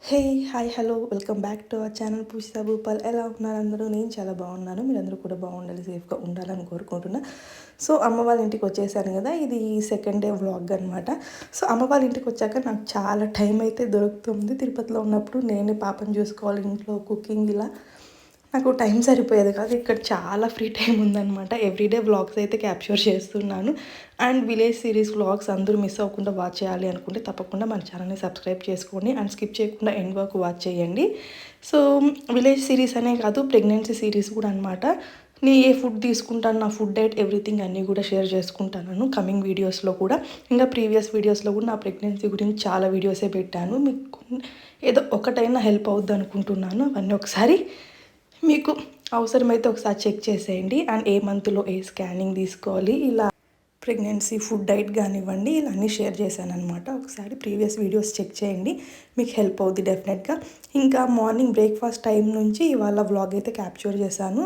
Hey hi hello welcome back to our channel Poojitha Bhupal. ఎలా ఉన్నారు అందరూ? నేను చాలా బాగున్నాను. మీరందరూ కూడా బాగుండాలి, సేఫ్గా ఉండాలని కోరుకుంటున్నా. సో అమ్మ వాళ్ళ ఇంటికి వచ్చేసాను కదా, ఇది సెకండ్ డే వ్లాగ్ అనమాట. సో అమ్మ వాళ్ళ ఇంటికి వచ్చాక నాకు చాలా టైం అయితే దొరుకుతుంది. తిరుపతిలో ఉన్నప్పుడు నేనే పాపను చూసుకోవాలి, ఇంట్లో కుకింగ్ ఇలా నాకు టైం సరిపోయేది కాదు. ఇక్కడ చాలా ఫ్రీ టైం ఉందన్నమాట. ఎవ్రీడే వ్లాగ్స్ అయితే క్యాప్చర్ చేస్తున్నాను. అండ్ విలేజ్ సిరీస్ వ్లాగ్స్ అందరూ మిస్ అవ్వకుండా వాచ్ చేయాలి అనుకుంటే తప్పకుండా మన ఛానల్ని సబ్స్క్రైబ్ చేసుకోండి అండ్ స్కిప్ చేయకుండా ఎండ్ వరకు వాచ్ చేయండి. సో విలేజ్ సిరీస్ అనే కాదు, ప్రెగ్నెన్సీ సిరీస్ కూడా అనమాట. నేను ఏ ఫుడ్ తీసుకుంటాను, నా ఫుడ్ డైట్ ఎవ్రీథింగ్ అన్నీ కూడా షేర్ చేసుకుంటాను కమింగ్ వీడియోస్లో కూడా. ఇంకా ప్రీవియస్ వీడియోస్లో కూడా నా ప్రెగ్నెన్సీ గురించి చాలా వీడియోసే పెట్టాను. మీకు ఏదో ఒకటైనా హెల్ప్ అవుద్ది అనుకుంటున్నాను. అవన్నీ ఒకసారి మీకు అవసరమైతే ఒకసారి చెక్ చేసేయండి. అండ్ ఏ మంత్లో ఏ స్కానింగ్ తీసుకోవాలి, ఇలా ప్రెగ్నెన్సీ ఫుడ్ డైట్ కానివ్వండి, ఇలా అన్నీ షేర్ చేశాను అనమాట. ఒకసారి ప్రీవియస్ వీడియోస్ చెక్ చేయండి, మీకు హెల్ప్ అవుద్ది డెఫినెట్గా. ఇంకా మార్నింగ్ బ్రేక్ఫాస్ట్ టైం నుంచి ఇవాళ వ్లాగ్ అయితే క్యాప్చర్ చేశాను.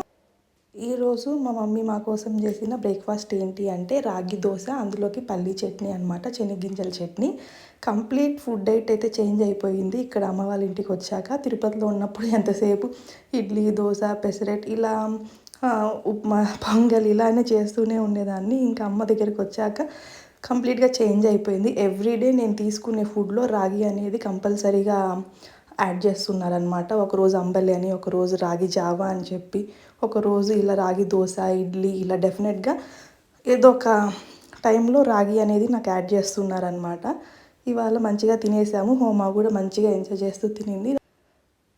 ఈరోజు మా మమ్మీ మా కోసం చేసిన బ్రేక్ఫాస్ట్ ఏంటి అంటే రాగి దోశ, అందులోకి పల్లీ చట్నీ అనమాట, శనగ్గింజల చట్నీ. కంప్లీట్ ఫుడ్ డైట్ అయితే చేంజ్ అయిపోయింది ఇక్కడ అమ్మ వాళ్ళ ఇంటికి వచ్చాక. తిరుపతిలో ఉన్నప్పుడు ఎంతసేపు ఇడ్లీ, దోశ, పెసరెట్ ఇలా ఉప్మా, పొంగల్ ఇలానే చేస్తూనే ఉండేదాన్ని. ఇంకా అమ్మ దగ్గరికి వచ్చాక కంప్లీట్గా చేంజ్ అయిపోయింది. ఎవ్రీడే నేను తీసుకునే ఫుడ్లో రాగి అనేది కంపల్సరీగా యాడ్ చేస్తున్నారనమాట. ఒకరోజు అంబలి అని, ఒకరోజు రాగి జావా అని చెప్పి, ఒకరోజు ఇలా రాగి దోశ, ఇడ్లీ ఇలా డెఫినెట్గా ఏదో ఒక టైంలో రాగి అనేది నాకు యాడ్ చేస్తున్నారనమాట. ఇవాళ మంచిగా తినేసాము. హోమా కూడా మంచిగా ఎంజాయ్ చేస్తూ తినింది.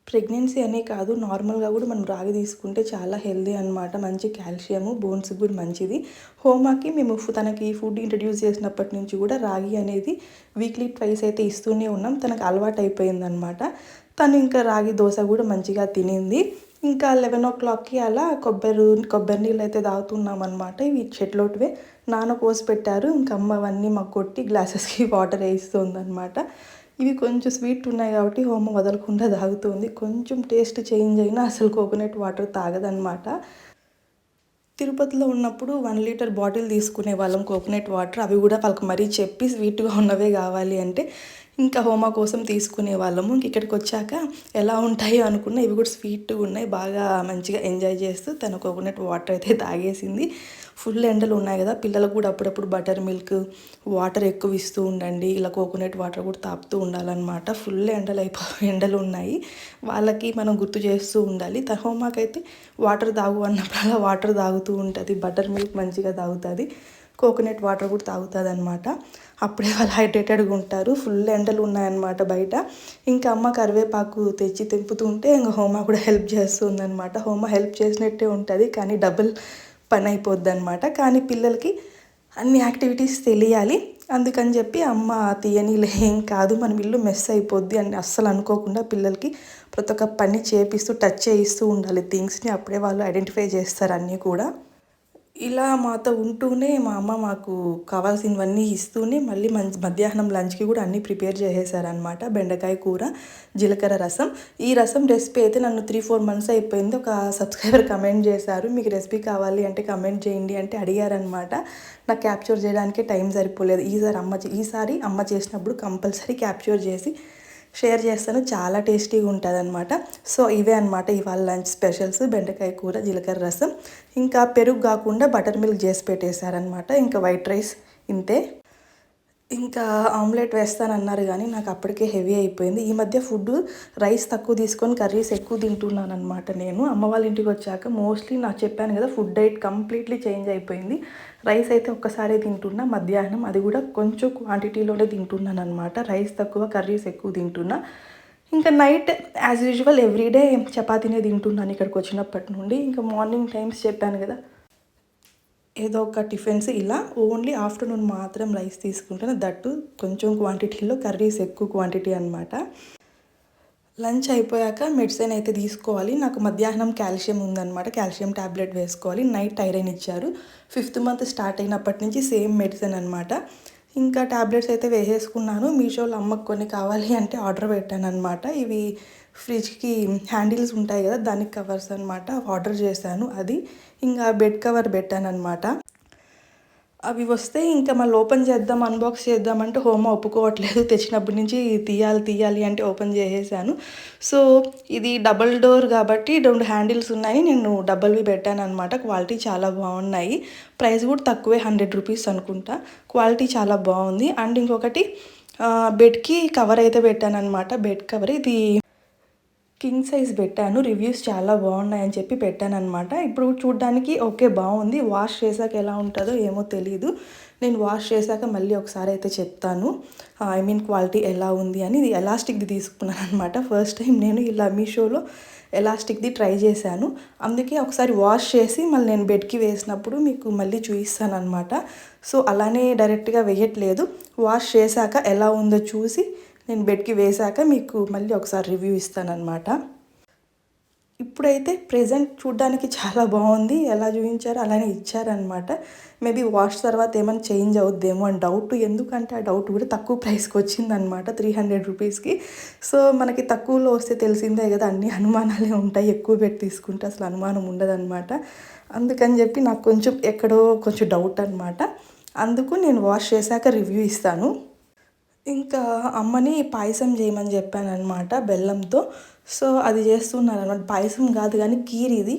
ప్రెగ్నెన్సీ అనే కాదు, నార్మల్గా కూడా మనం రాగి తీసుకుంటే చాలా హెల్దీ అనమాట. మంచి కాల్షియము, బోన్స్కి కూడా మంచిది. హోమాకి మేము తనకి ఫుడ్ ఇంట్రడ్యూస్ చేసినప్పటి నుంచి కూడా రాగి అనేది వీక్లీ ట్వైస్ అయితే ఇస్తూనే ఉన్నాం. తనకు అలవాటు అయిపోయిందనమాట. తను ఇంకా రాగి దోశ కూడా మంచిగా తినింది. ఇంకా 11 o'clockకి అలా కొబ్బరి నీళ్ళు అయితే తాగుతున్నాం అనమాట. ఇవి చెట్లోటివే నాన్న కోసి పెట్టారు. ఇంకా అమ్మ అవన్నీ మాకు కొట్టి గ్లాసెస్కి వాటర్ వేస్తుందనమాట. ఇవి కొంచెం స్వీట్ ఉన్నాయి కాబట్టి హోమ వదలకుండా తాగుతుంది. కొంచెం టేస్ట్ చేంజ్ అయినా అసలు కోకోనట్ వాటర్ తాగదనమాట. తిరుపతిలో ఉన్నప్పుడు 1 లీటర్ బాటిల్ తీసుకునే వాళ్ళం కోకోనట్ వాటర్. అవి కూడా వాళ్ళకి మరీ చెప్పి స్వీట్గా ఉన్నవే కావాలి అంటే ఇంకా హోమా కోసం తీసుకునే వాళ్ళము. ఇక్కడికి వచ్చాక ఎలా ఉంటాయో అనుకున్నా, ఇవి కూడా స్వీట్గా ఉన్నాయి. బాగా మంచిగా ఎంజాయ్ చేస్తూ తన కోకోనట్ వాటర్ అయితే తాగేసింది. ఫుల్ ఎండలు ఉన్నాయి కదా, పిల్లలకు కూడా అప్పుడప్పుడు బటర్ మిల్క్, వాటర్ ఎక్కువ ఇస్తూ ఉండండి. ఇలా కోకోనట్ వాటర్ కూడా తాపుతూ ఉండాలన్నమాట. ఫుల్ ఎండలు ఉన్నాయి, వాళ్ళకి మనం గుర్తు చేస్తూ ఉండాలి. హోమాకైతే వాటర్ తాగు అన్నప్పుడు అలా వాటర్ తాగుతూ ఉంటుంది. బటర్ మిల్క్ మంచిగా తాగుతుంది, కోకోనట్ వాటర్ కూడా తాగుతుంది అనమాట. అప్పుడే వాళ్ళు హైడ్రేటెడ్గా ఉంటారు. ఫుల్ ఎండలు ఉన్నాయన్నమాట బయట. ఇంకా అమ్మ కరివేపాకు తెచ్చి తెంపుతుంటే ఇంకా హోమ కూడా హెల్ప్ చేస్తుంది అనమాట. హోమ హెల్ప్ చేసినట్టే ఉంటుంది కానీ డబుల్ పని అయిపోద్ది అనమాట. కానీ పిల్లలకి అన్ని యాక్టివిటీస్ తెలియాలి. అందుకని చెప్పి అమ్మ తీయనిలే, ఏం కాదు, మనం ఇల్లు మెస్ అయిపోద్ది అని అస్సలు అనుకోకుండా పిల్లలకి ప్రతి ఒక్క పని చేపిస్తూ టచ్ చేయిస్తూ ఉండాలి థింగ్స్ని. అప్పుడే వాళ్ళు ఐడెంటిఫై చేస్తారు అన్నీ కూడా. ఇలా మాతో ఉంటూనే మా అమ్మ మాకు కావాల్సినవన్నీ ఇస్తూనే మళ్ళీ మధ్యాహ్నం లంచ్కి కూడా అన్నీ ప్రిపేర్ చేసేసారనమాట. బెండకాయ కూర, జీలకర్ర రసం. ఈ రసం రెసిపీ అయితే నన్ను 3-4 months అయిపోయింది. ఒక సబ్స్క్రైబర్ కమెంట్ చేశారు, మీకు రెసిపీ కావాలి అంటే కమెంట్ చేయండి అంటే అడిగారనమాట. నాకు క్యాప్చర్ చేయడానికే టైం సరిపోలేదు. ఈసారి అమ్మ చేసినప్పుడు కంపల్సరీ క్యాప్చర్ చేసి షేర్ చేస్తాను. చాలా టేస్టీగా ఉంటుంది అనమాట. సో ఇవే అనమాట ఇవాళ లంచ్ స్పెషల్స్. బెండకాయ కూర, జీలకర్ర రసం, ఇంకా పెరుగు కాకుండా బటర్ మిల్క్ చేసి పెట్టేశారనమాట. ఇంకా వైట్ రైస్ ఇంతే. ఇంకా ఆమ్లెట్ వేస్తానన్నారు కానీ నాకు అప్పటికే హెవీ అయిపోయింది. ఈ మధ్య ఫుడ్ రైస్ తక్కువ తీసుకొని కర్రీస్ ఎక్కువ తింటున్నాను అనమాట. నేను అమ్మ వాళ్ళ ఇంటికి వచ్చాక మోస్ట్లీ నాకు చెప్పాను కదా, ఫుడ్ డైట్ కంప్లీట్లీ చేంజ్ అయిపోయింది. రైస్ అయితే ఒక్కసారే తింటున్నా మధ్యాహ్నం, అది కూడా కొంచెం క్వాంటిటీలోనే తింటున్నాను అనమాట. రైస్ తక్కువ, కర్రీస్ ఎక్కువ తింటున్నా. ఇంకా నైట్ యాజ్ యూజువల్ ఎవ్రీడే చపాతీనే తింటున్నాను ఇక్కడికి వచ్చినప్పటి నుండి. ఇంకా మార్నింగ్ టైమ్స్ చెప్పాను కదా, ఏదో ఒక టిఫిన్స్ ఇలా ఓన్లీ ఆఫ్టర్నూన్ మాత్రం రైస్ తీసుకుంటాను. దట్టు కొంచెం క్వాంటిటీలో, కర్రీస్ ఎక్కువ క్వాంటిటీ అనమాట. లంచ్ అయిపోయాక మెడిసిన్ అయితే తీసుకోవాలి. నాకు మధ్యాహ్నం కాల్షియం ఉందన్నమాట, కాల్షియం ట్యాబ్లెట్ వేసుకోవాలి. నైట్ ఐరన్ ఇచ్చారు. 5th month స్టార్ట్ అయినప్పటి నుంచి సేమ్ మెడిసిన్ అనమాట. ఇంకా ట్యాబ్లెట్స్ అయితే వేసేసుకున్నాను. మీషోలో అమ్మకు కొన్ని కావాలి అంటే ఆర్డర్ పెట్టాను అనమాట. ఇవి ఫ్రిడ్జ్కి హ్యాండిల్స్ ఉంటాయి కదా, దానికి కవర్స్ అనమాట, ఆర్డర్ చేశాను. అది ఇంకా బెడ్ కవర్ పెట్టాను అనమాట. అవి వస్తే ఇంకా మళ్ళీ ఓపెన్ చేద్దాం, అన్బాక్స్ చేద్దామంటే హోమ ఒప్పుకోవట్లేదు. తెచ్చినప్పటి నుంచి తీయాలి, తీయాలి అంటే ఓపెన్ చేసేసాను. సో, ఇది డబుల్ డోర్ కాబట్టి 2 హ్యాండిల్స్ ఉన్నాయి. నేను డబల్‌వి పెట్టాననమాట. క్వాలిటీ చాలా బాగున్నాయి. ప్రైస్ కూడా తక్కువే, 100 రూపీస్ అనుకుంటా. క్వాలిటీ చాలా బాగుంది. అండ్ ఇంకొకటి బెడ్‌కి కవర్ అయితే పెట్టాననమాట. బెడ్ కవర్ ఇది కింగ్ సైజ్ పెట్టాను. రివ్యూస్ చాలా బాగున్నాయని చెప్పి పెట్టాననమాట. ఇప్పుడు చూడ్డానికి ఓకే బాగుంది. వాష్ చేశాక ఎలా ఉంటుందో ఏమో తెలీదు. నేను వాష్ చేశాక మళ్ళీ ఒకసారి అయితే చెప్తాను. ఐ మీన్ క్వాలిటీ ఎలా ఉంది అని. ఇది ఎలాస్టిక్ది తీసుకున్నాను అనమాట. ఫస్ట్ టైం నేను ఇలా మీషోలో ఎలాస్టిక్ది ట్రై చేశాను. అందుకే ఒకసారి వాష్ చేసి మళ్ళీ నేను బెడ్కి వేసినప్పుడు మీకు మళ్ళీ చూపిస్తాను అనమాట. సో అలానే డైరెక్ట్గా వేయట్లేదు. వాష్ చేశాక ఎలా ఉందో చూసి నేను బెడ్కి వేశాక మీకు మళ్ళీ ఒకసారి రివ్యూ ఇస్తానన్నమాట. ఇప్పుడైతే ప్రెజెంట్ చూడ్డానికి చాలా బాగుంది. ఎలా చూపించారో అలానే ఇచ్చారనమాట. మేబీ వాష్ తర్వాత ఏమైనా చేంజ్ అవుద్దేమో అని డౌట్. ఎందుకంటే ఆ డౌట్ కూడా తక్కువ ప్రైస్కి వచ్చిందనమాట, 300 రూపీస్కి. సో మనకి తక్కువలో వస్తే తెలిసిందే కదా, అన్ని అనుమానాలే ఉంటాయి. ఎక్కువ పెట్టి తీసుకుంటే అసలు అనుమానం ఉండదన్నమాట. అందుకని చెప్పి నాకు కొంచెం ఎక్కడో కొంచెం డౌట్ అనమాట. అందుకు నేను వాష్ చేశాక రివ్యూ ఇస్తాను. ఇంకా అమ్మని పాయసం చేయమని చెప్పాననమాట బెల్లంతో. సో అది చేస్తున్నారనమాట. పాయసం కాదు కానీ కీర్ ఇది,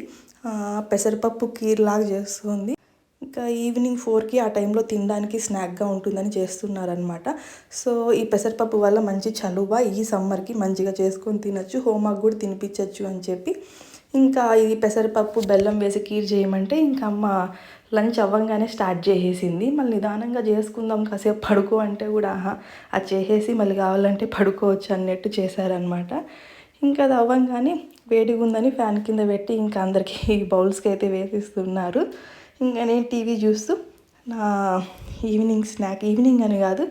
పెసరపప్పు కీర్ లాగా చేస్తుంది. ఇంకా ఈవినింగ్ 4కి ఆ టైంలో తినడానికి స్నాక్గా ఉంటుందని చేస్తున్నారనమాట. సో ఈ పెసరపప్పు వల్ల మంచి చలువ, ఈ సమ్మర్కి మంచిగా చేసుకొని తినచ్చు, హోమాకు కూడా తినిపించవచ్చు అని చెప్పి ఇంకా ఇది పెసరపప్పు బెల్లం వేసి కీర్ చేయమంటే ఇంకా అమ్మ లంచ్ అవ్వంగానే స్టార్ట్ చేసేసింది. మళ్ళీ నిదానంగా చేసుకుందాం, కాసేపు పడుకో అంటే కూడా అది చేసేసి మళ్ళీ కావాలంటే పడుకోవచ్చు అన్నట్టు చేశారనమాట. ఇంకా అది అవ్వంగానే వేడిగా ఉందని ఫ్యాన్ కింద పెట్టి ఇంకా అందరికీ బౌల్స్కి అయితే వేసిస్తున్నారు. ఇంకా నేను టీవీ చూస్తూ నా ఈవినింగ్ స్నాక్, ఈవినింగ్ అని కాదు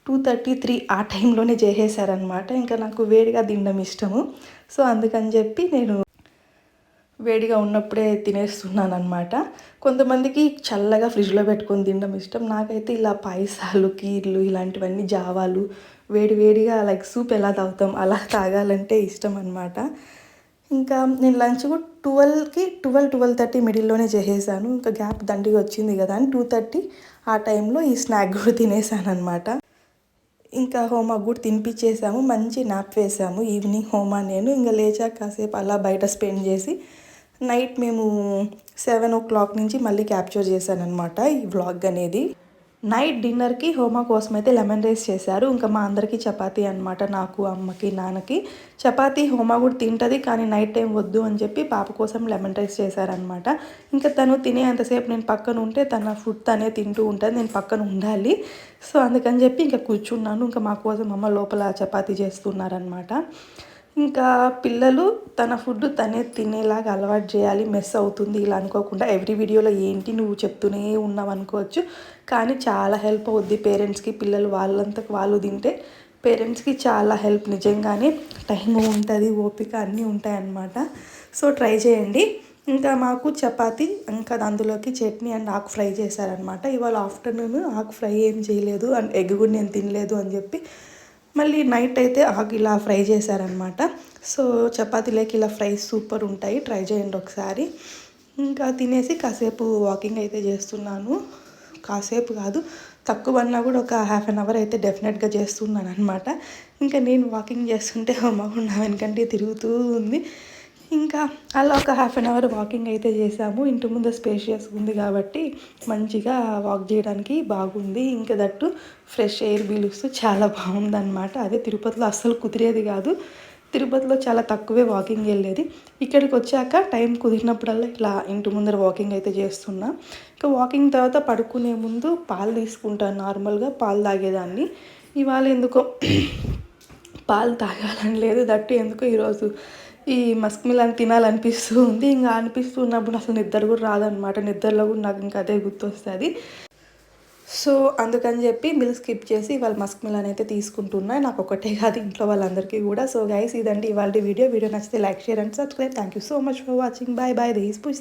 2:33 ఆ టైంలోనే చేసేసారనమాట. ఇంకా నాకు వేడిగా తినడం ఇష్టము. సో అందుకని చెప్పి నేను వేడిగా ఉన్నప్పుడే తినేస్తున్నాను అనమాట. కొంతమందికి చల్లగా ఫ్రిడ్జ్లో పెట్టుకొని తినడం ఇష్టం. నాకైతే ఇలా పాయసాలు, కీర్లు ఇలాంటివన్నీ, జావాలు వేడి వేడిగా లైక్ సూప్ ఎలా తాగుతాం అలా తాగాలంటే ఇష్టం అనమాట. ఇంకా నేను లంచ్ కూడా 12:30 మిడిల్లోనే చేసేసాను. ఇంకా గ్యాప్ దండిగా వచ్చింది కదా అని 2:30 ఆ టైంలో ఈ స్నాక్ కూడా తినేసాను అనమాట. ఇంకా హోమాకు కూడా తినిపించేసాము. మంచి నాప్ వేసాము ఈవినింగ్ హోమా నేను. ఇంకా లేచాక కాసేపు అలా బయట స్పెండ్ చేసి నైట్ మేము 7:00 నుంచి మళ్ళీ క్యాప్చర్ చేశానమాట ఈ వ్లాగ్ అనేది. నైట్ డిన్నర్కి హోమా కోసం అయితే లెమన్ రైస్ చేశారు. ఇంకా మా అందరికీ చపాతీ అనమాట, నాకు, అమ్మకి, నాన్నకి. చపాతీ హోమా కూడా తింటుంది కానీ నైట్ టైం వద్దు అని చెప్పి పాప కోసం లెమన్ రైస్ చేశారనమాట. ఇంకా తను తినేంతసేపు నేను పక్కన ఉంటే తన ఫుడ్ తనే తింటూ ఉంటుంది, నేను పక్కన ఉండాలి. సో అందుకని చెప్పి ఇంకా కూర్చున్నాను. ఇంకా మా కోసం అమ్మ లోపల చపాతీ చేస్తున్నారనమాట. ఇంకా పిల్లలు తన ఫుడ్ తనే తినేలాగా అలవాటు చేయాలి, మెస్ అవుతుంది ఇలా అనుకోకుండా. ఎవ్రీ వీడియోలో ఏంటి నువ్వు చెప్తూనే ఉన్నావు అనుకోవచ్చు, కానీ చాలా హెల్ప్ అవుద్ది పేరెంట్స్కి. పిల్లలు వాళ్ళంతకు వాళ్ళు తింటే పేరెంట్స్కి చాలా హెల్ప్. నిజంగానే టైం ఉంటుంది, ఓపిక అన్నీ ఉంటాయన్నమాట. సో ట్రై చేయండి. ఇంకా మాకు చపాతీ, ఇంకా అందులోకి చట్నీ అండ్ ఆకు ఫ్రై చేశారనమాట. ఇవాళ ఆఫ్టర్నూన్ ఆకు ఫ్రై ఏం చేయలేదు అండ్ ఎగ్ కూడా నేను తినలేదు అని చెప్పి మళ్ళీ నైట్ అయితే ఆకు ఇలా ఫ్రై చేశారనమాట. సో చపాతీలోకి ఇలా ఫ్రై సూపర్ ఉంటాయి, ట్రై చేయండి ఒకసారి. ఇంకా తినేసి కాసేపు వాకింగ్ అయితే చేస్తున్నాను. కాసేపు కాదు, తక్కువ అన్నా కూడా ఒక హాఫ్ అన్ అవర్ అయితే డెఫినెట్గా చేస్తున్నాను అనమాట. ఇంకా నేను వాకింగ్ చేస్తుంటే అమ్మ నా వెనకంటే తిరుగుతూ ఉంది. ఇంకా అలా ఒక హాఫ్ అన్ అవర్ వాకింగ్ అయితే చేసాము. ఇంటి ముందు స్పేషియస్ ఉంది కాబట్టి మంచిగా వాక్ చేయడానికి బాగుంది. ఇంకా దట్టు ఫ్రెష్ ఎయిర్ పీలుస్తూ చాలా బాగుందన్నమాట. అదే తిరుపతిలో అస్సలు కుదిరేది కాదు. తిరుపతిలో చాలా తక్కువే వాకింగ్ వెళ్ళేది. ఇక్కడికి వచ్చాక టైం కుదిరినప్పుడల్లా ఇలా ఇంటి ముందర వాకింగ్ అయితే చేస్తున్నా. ఇంకా వాకింగ్ తర్వాత పడుకునే ముందు పాలు తీసుకుంటాను. నార్మల్గా పాలు తాగేదాన్ని, ఇవాళ ఎందుకో పాలు తాగాలని లేదు. దట్టు ఎందుకో ఈరోజు ఈ మస్క్ మిలన్ తినాలనిపిస్తూ ఉంది. ఇంకా అనిపిస్తున్నప్పుడు అసలు నిద్ర కూడా రాదనమాట. నిద్రలో కూడా నాకు ఇంకా అదే గుర్తొస్తుంది. సో అందుకని చెప్పి మిల్క్ స్కిప్ చేసి ఇవాళ మస్క్ మిలన్ అయితే తీసుకుంటున్నా. నాకు ఒకటే కాదు, ఇంట్లో వాళ్ళందరికీ కూడా. సో గైస్ ఇదండి ఇవాళ వీడియో నచ్చితే like, share and subscribe. Thank you so much for watching. Bye bye. This Pujitha.